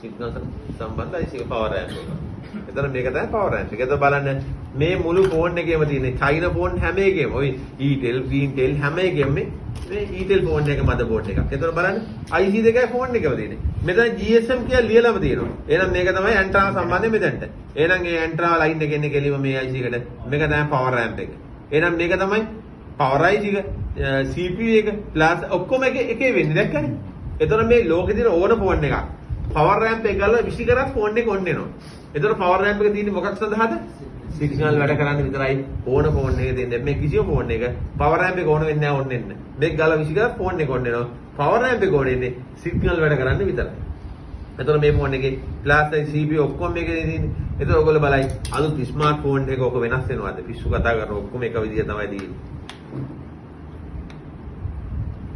Signal සම්බන්ධ IC එක power amp එක. එතන මේක තමයි power amp එක. එතකොට බලන්න මේ මුළු ෆෝන් එකේම තියෙන China ෆෝන් හැම එකේම ওই Etel, Greentel හැම එකෙම මේ Etel ෆෝන් එක මදර්බෝඩ් එකක්. එතකොට බලන්න IC දෙකයි ෆෝන් එකම තියෙන්නේ. මෙතන GSM කියලා ලියලාම තියෙනවා. එහෙනම් මේක තමයි ඇන්ටනා සම්බන්ධයෙන් මෙතනට. එහෙනම් ඒ ඇන්ටනා ලයින් එකෙන් කෙලිම මේ IC එකට මේක තමයි power amp එක. එහෙනම් මේක තමයි power IC එක, CPU එක, plus ඔක්කොම එකේ වෙන්නේ දැක්කනේ. එතකොට මේ ලෝකේ තියෙන ඕන ෆෝන් එකක් power amp එක ගාලා විසි කරත් ෆෝන් එක ඔන්න වෙනවා. එතකොට power amp එක තියෙන්නේ මොකක් සඳහාද? සිග්නල් වැඩ කරන්න විතරයි ඕන ෆෝන් එකේ තියෙන්නේ. මේ කිසිම ෆෝන් එක power amp එක ඕන වෙන්නේ නැහැ ඔන්න එන්න. මේක ගාලා විසි කරත් ෆෝන් එක ඔන්න වෙනවා. power amp එක ඕනේ ඉන්නේ සිග්නල් වැඩ කරන්න විතරයි. එතකොට මේ ෆෝන් එකේ plus CPU ඔක්කොම මේකේ තියෙන්නේ. එතකොට ඔයගොල්ලෝ බලයි අලුත් ස්මාර්ට් ෆෝන් එක ඔක වෙනස් වෙනවද? පිස්සු කතා කරන ඔක්කොම එක විදිය තමයි තියෙන්නේ.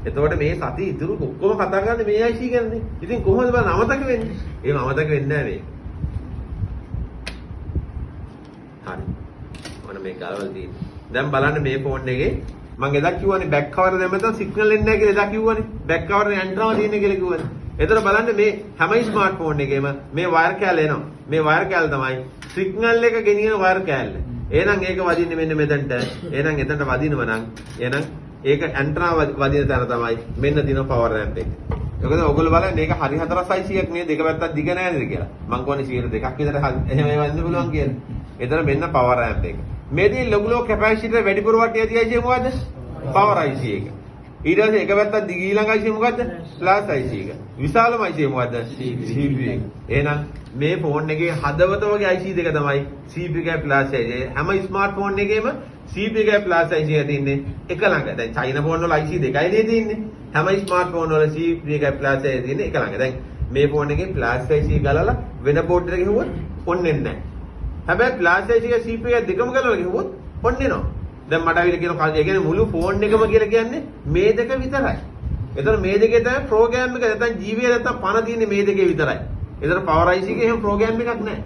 එතකොට මේ සති ඉතුරු ඔක්කොම කතා කරන්නේ මේ IC ගැනනේ. ඉතින් කොහොමද බලන්න අමතක වෙන්නේ? එහෙම අමතක වෙන්නේ නැහැ මේ. හරි. මොන මේ ගාවල් තියෙන්නේ. දැන් බලන්න මේ ෆෝන් එකේ මම එදා කිව්වනේ බෑක් කවර් දැම්මම සිග්නල් එන්නේ නැහැ කියලා එදා කිව්වනේ. බෑක් කවර් ඇන්ටනා තියෙන්නේ කියලා කිව්වනේ. එතකොට බලන්න මේ හැම ස්මාර්ට් ෆෝන් එකේම මේ වයර් කෑල්ල එනවා. මේ වයර් කෑල්ල තමයි සිග්නල් එක ගෙනියන වයර් කෑල්ල. එහෙනම් ඒක වදින්නේ මෙන්න මෙතනට. එහෙනම් එතනට වදිනවා නම් එහෙනම් ඒක ඇන්ටනා වදින තැන තමයි මෙන්න දින power amp එක. ඒකද ඔයගොල්ලෝ බලන්න මේක හරි 4 IC එකක් නේ දෙක පැත්තක් දිග නැහැ නේද කියලා. මං කියන්නේ 2ක් විතර එහෙම වෙන්න පුළුවන් කියලා. එතන මෙන්න power amp එක. මේදී ලොකු ලොකු කැපැසිටර් වැඩිපුර වටිය තියයි මොකද්ද? power IC එක. ඊට පස්සේ එක පැත්තක් දිග ඊළඟ IC මොකද්ද? plus IC එක. විශාලම IC මොකද්ද? CPU එක. එහෙනම් මේ ෆෝන් එකේ හදවත වගේ IC දෙක තමයි CPU එකයි plus IC. හැම ස්මාර්ට් ෆෝන් එකේම CPU එකයි plus IC එක තියෙන්නේ එක ළඟ. දැන් China ෆෝන් වල IC දෙකයි නේ තියෙන්නේ. හැම ස්මාර්ට් ෆෝන් වල CPU එකයි plus IC තියෙන්නේ එක ළඟ. දැන් මේ ෆෝන් එකේ plus IC ගලලා වෙන බෝඩ් එකක ගිහුවොත් ඔන්නේ නැහැ. හැබැයි plus IC එක CPU එක දෙකම ගලවලා ගිහුවොත් ඔන්නේ නෝ. දැන් මට අවිල කියන කාලේ කියන්නේ මුළු ෆෝන් එකම කියලා කියන්නේ මේ දෙක විතරයි. එතන මේ දෙකේ තමයි ප්‍රෝග්‍රෑම් එක නැත්නම් GV නැත්නම් පණ තියෙන්නේ මේ දෙකේ විතරයි. එතන power IC එකේ එහෙම ප්‍රෝග්‍රෑම් එකක් නැහැ.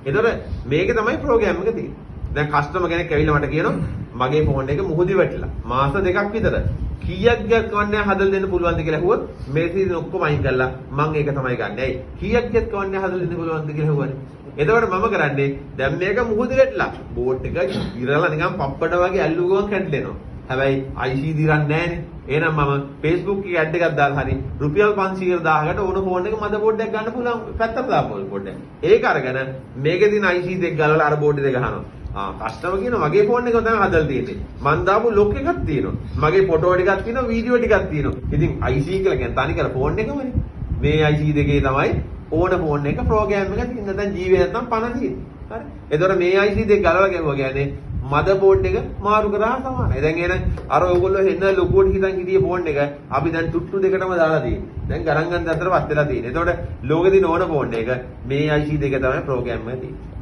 එතන මේකේ තමයි ප්‍රෝග්‍රෑම් එක තියෙන්නේ. දැන් කස්ටමර් කෙනෙක් ඇවිල්ලා මට කියනවා මගේ ෆෝන් එක මුහුදි වැටිලා මාස දෙකක් විතර කීයක් ගියත් කවන්නේ හදලා දෙන්න පුළුවන්ද කියලා අහුවොත් මේ සීසන් ඔක්කොම අයින් කළා මම ඒක තමයි ගන්න. ඇයි කීයක් ගියත් කවන්නේ හදලා දෙන්න පුළුවන්ද කියලා අහුවනේ. එතකොට මම කරන්නේ දැන් මේක මුහුදි වැටිලා බෝඩ් එක ඉරලා නිකන් පප්පඩ වගේ ඇල්ලු ගමන් කැඩලෙනවා. හැබැයි IC දිරන්නේ නැහනේ. එහෙනම් මම Facebook එකේ ඇඩ් එකක් දාලා හරි රුපියල් 500,000කට ඕන ෆෝන් එක මද බෝඩ් එකක් ගන්න පුළුවන් පැත්තට දාපුවල් පොඩ්ඩක්. ඒක අරගෙන මේකේ තියෙන IC දෙක ගලවලා අර බෝඩ් එක ගහනවා. කස්ටමර් කියනවා මගේ ෆෝන් එක තමයි හදලා තියෙන්නේ. මං දාපු ලොක් එකක් තියෙනවා. මගේ ෆොටෝ ටිකක් තියෙනවා, වීඩියෝ ටිකක් තියෙනවා. ඉතින් IC කියලා කියන්නේ තනිකර ෆෝන් එකමනේ. මේ IC දෙකේ තමයි ඕන ෆෝන් එක ප්‍රෝග්‍රෑම් එක තියෙන. නැත්නම් GV නැත්නම් පණ තියෙන්නේ. හරි. එතකොට මේ IC දෙක ගලවලා ගැහුවා කියන්නේ මදර් බෝඩ් එක මාරු කරා සමානයි. දැන් එහෙනම් අර ඔයගොල්ලෝ හෙන්න ලොකුවට හිතන් හිටිය ෆෝන් එක අපි දැන් තුට්ටු දෙකටම දාලා තියෙන්නේ. දැන් ගණන් ගන්න අතර පස් වෙලා තියෙන්නේ. එතකොට ලෝකෙදී ඕන ෆෝන් එක මේ IC දෙක තමයි ප්‍රෝග්‍රෑම් එක තියෙන්නේ.